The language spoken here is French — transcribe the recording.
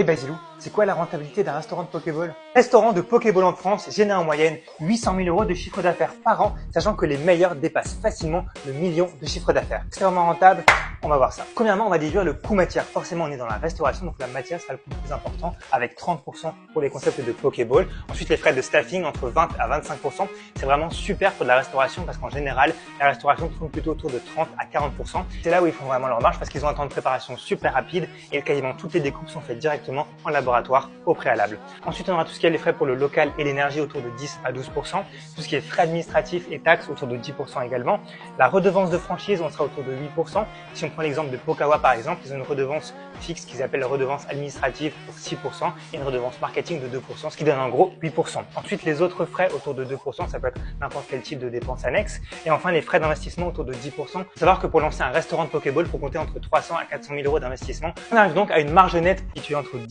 Eh Basilou, c'est quoi la rentabilité d'un restaurant de Pokéball? Restaurant de Pokéball en France génère en moyenne 800 000 euros de chiffre d'affaires par an, sachant que les meilleurs dépassent facilement le million de chiffre d'affaires. Extrêmement rentable, on va voir ça. Premièrement, on va déduire le coût matière. Forcément, on est dans la restauration, donc la matière sera le coût le plus important, avec 30% pour les concepts de Pokéball. Ensuite, les frais de staffing entre 20 à 25%. C'est vraiment super pour de la restauration parce qu'en général, la restauration tourne plutôt autour de 30 à 40%. C'est là où ils font vraiment leur marge parce qu'ils ont un temps de préparation super rapide et quasiment toutes les découpes sont faites directement en laboratoire au préalable. Ensuite, on aura tout ce qui est les frais pour le local et l'énergie autour de 10 à 12%. Tout ce qui est frais administratifs et taxes autour de 10% également. La redevance de franchise, on sera autour de 8%. Si on prend l'exemple de Pokawa par exemple, ils ont une redevance fixe qu'ils appellent la redevance administrative pour 6% et une redevance marketing de 2%, ce qui donne en gros 8%. Ensuite, les autres frais autour de 2%, ça peut être n'importe quel type de dépenses annexes. Et enfin, les frais d'investissement autour de 10%. Il faut savoir que pour lancer un restaurant de Pokéball, il faut compter entre 300 à 400 000 euros d'investissement. On arrive donc à une marge nette située entre 10